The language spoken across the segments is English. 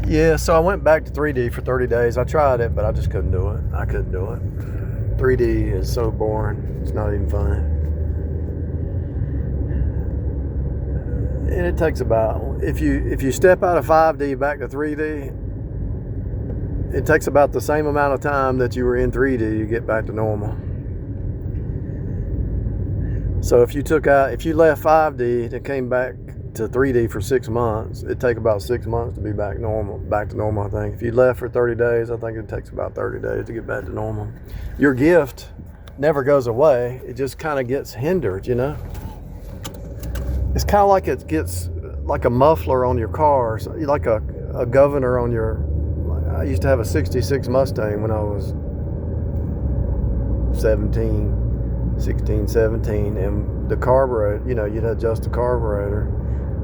Yeah, so I went back to 3D for 30 days. I tried it, but I just couldn't do it. I couldn't do it. 3D is so boring. It's not even fun. And it takes about, if you step out of 5D back to 3D, it takes about the same amount of time that you were in 3D to get back to normal. So if you left 5D and came back to 3D for 6 months, it'd take about 6 months to be back to normal, I think. If you left for 30 days, I think it takes about 30 days to get back to normal. Your gift never goes away. It just kind of gets hindered, you know? It's kind of like it gets like a muffler on your car, so like a governor on your... I used to have a 66 Mustang when I was 16, 17, and the carburetor, you know, you'd adjust the carburetor.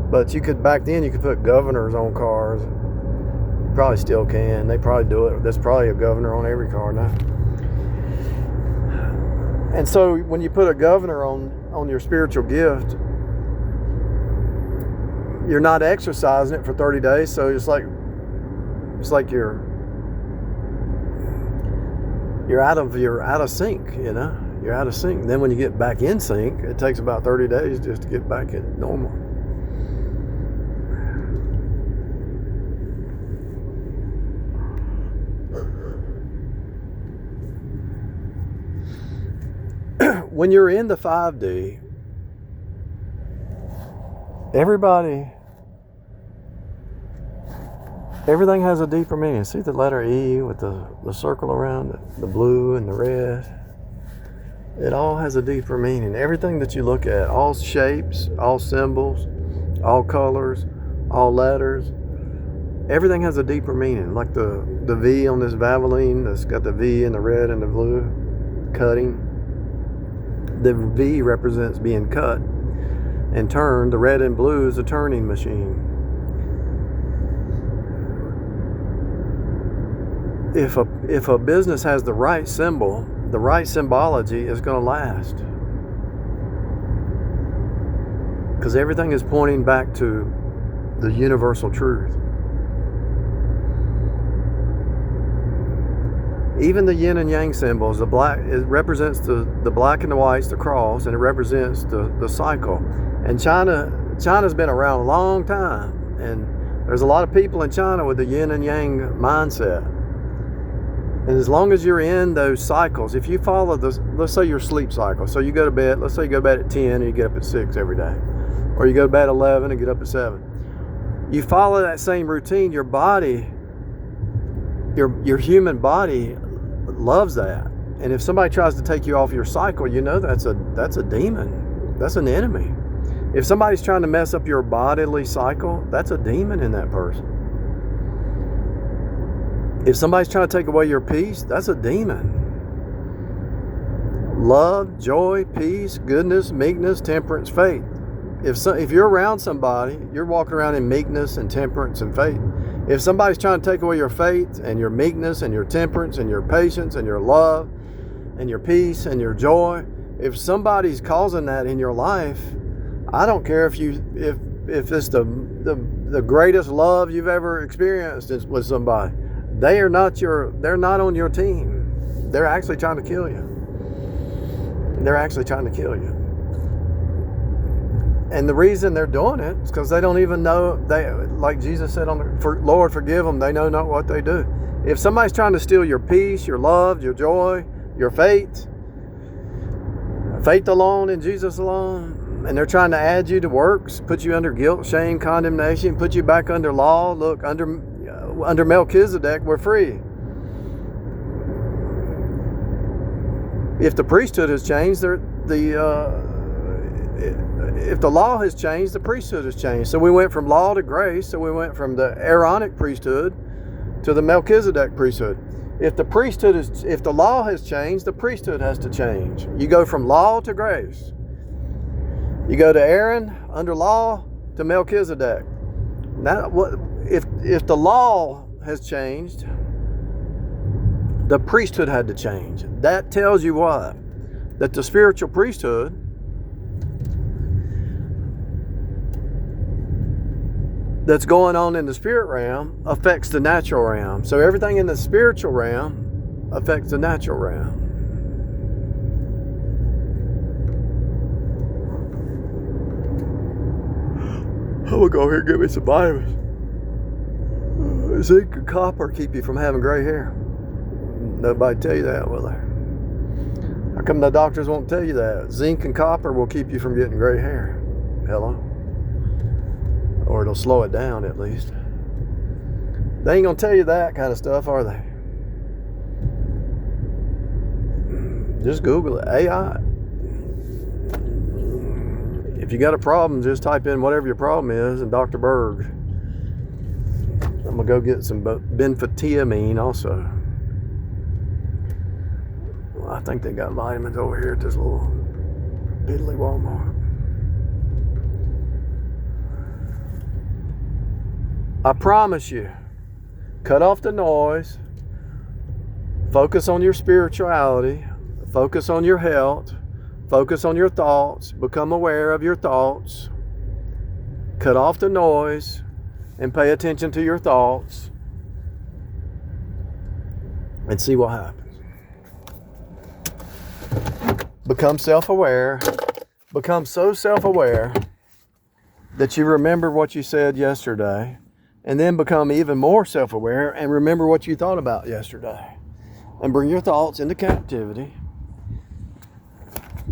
But back then you could put governors on cars. You probably still can. They probably do it. There's probably a governor on every car now. And so when you put a governor on your spiritual gift, you're not exercising it for 30 days, so it's like you're out of sync, you know? You're out of sync. And then when you get back in sync, it takes about 30 days just to get back at normal. When you're in the 5D, everything has a deeper meaning. See the letter E with the circle around it, the blue and the red? It all has a deeper meaning. Everything that you look at, all shapes, all symbols, all colors, all letters, everything has a deeper meaning. Like the V on this Valvoline that's got the V in the red and the blue, cutting. The V represents being cut and turned. The red and blue is a turning machine. If a business has the right symbol, the right symbology, is going to last. Because everything is pointing back to the universal truth. Even the yin and yang symbols, it represents the black and the whites, the cross, and it represents the cycle. And China's been around a long time, and there's a lot of people in China with the yin and yang mindset. And as long as you're in those cycles, if you follow let's say your sleep cycle, so you go to bed, let's say you go to bed at 10 and you get up at 6 every day, or you go to bed at 11 and get up at 7. You follow that same routine, your body, your human body loves that. And if somebody tries to take you off your cycle, you know that's a demon. That's an enemy. If somebody's trying to mess up your bodily cycle, that's a demon in that person. If somebody's trying to take away your peace, that's a demon. Love, joy, peace, goodness, meekness, temperance, faith. If you're around somebody, you're walking around in meekness and temperance and faith. If somebody's trying to take away your faith and your meekness and your temperance and your patience and your love and your peace and your joy, if somebody's causing that in your life, I don't care if it's the greatest love you've ever experienced with somebody. They're not on your team. They're actually trying to kill you. And the reason they're doing it is because they don't even know, like Jesus said, Lord, forgive them, they know not what they do. If somebody's trying to steal your peace, your love, your joy, your faith alone in Jesus alone, and they're trying to add you to works, put you under guilt, shame, condemnation, put you back under law. Look, under Melchizedek, we're free. If the priesthood has changed, if the law has changed, the priesthood has changed. So we went from law to grace. So we went from the Aaronic priesthood to the Melchizedek priesthood. If the law has changed, the priesthood has to change. You go from law to grace. You go to Aaron under law to Melchizedek. Now, if the law has changed, the priesthood had to change. That tells you what? That the spiritual priesthood, that's going on in the spirit realm affects the natural realm. So everything in the spiritual realm affects the natural realm. I'm gonna go here and get me some vitamins. Zinc and copper keep you from having gray hair. Nobody tell you that, will they? How come the doctors won't tell you that? Zinc and copper will keep you from getting gray hair. Hello? Or it'll slow it down at least. They ain't gonna tell you that kind of stuff, are they? Just Google it. AI. If you got a problem, just type in whatever your problem is and Dr. Berg. I'm gonna go get some benfotiamine also. Well, I think they got vitamins over here at this little piddly Walmart. I promise you, cut off the noise, focus on your spirituality, focus on your health, focus on your thoughts, become aware of your thoughts, cut off the noise, and pay attention to your thoughts, and see what happens. Become self-aware, become so self-aware that you remember what you said yesterday, and then become even more self-aware and remember what you thought about yesterday. And bring your thoughts into captivity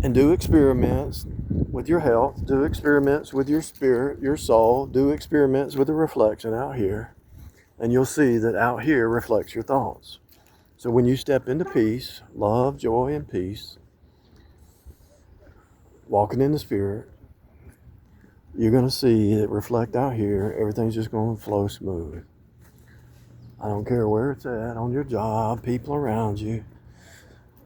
and do experiments with your health, do experiments with your spirit, your soul, do experiments with the reflection out here, and you'll see that out here reflects your thoughts. So when you step into peace, love, joy, and peace, walking in the spirit, you're going to see it reflect out here. Everything's just going to flow smooth. I don't care where it's at, on your job, people around you.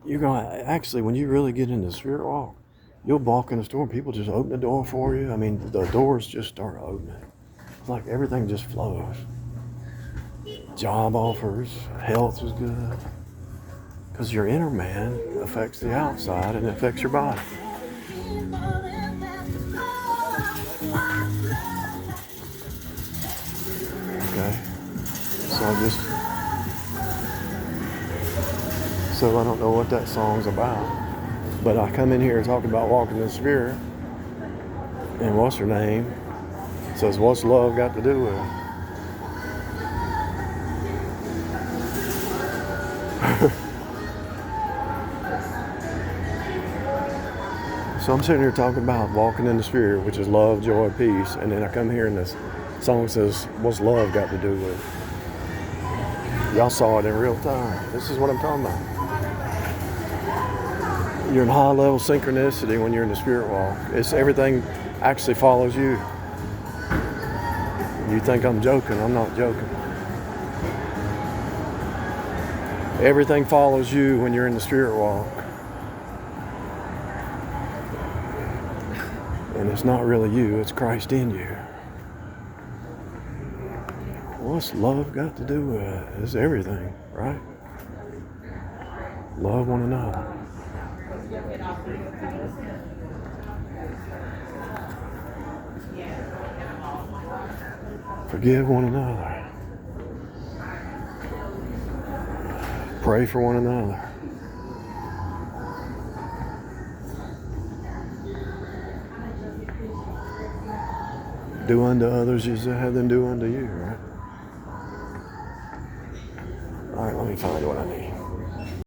You're going to, actually, when you really get into the spirit walk, you'll walk in the store and people just open the door for you. I mean, the doors just start opening. It's like everything just flows. Job offers, health is good. Because your inner man affects the outside and affects your body. Okay, so I don't know what that song's about, but I come in here talking about walking in the spirit, and what's her name says, what's love got to do with it? So I'm sitting here talking about walking in the spirit, which is love, joy, peace, and then I come here and this song says, what's love got to do with it? Y'all saw it in real time. This is what I'm talking about. You're in high level synchronicity when you're in the spirit walk. It's everything actually follows you. You think I'm joking, I'm not joking. Everything follows you when you're in the spirit walk. And it's not really you, it's Christ in you. What's love got to do with it? It's everything, right? Love one another. Forgive one another. Pray for one another. Do unto others as you have them do unto you, right? All right, let me find what I need.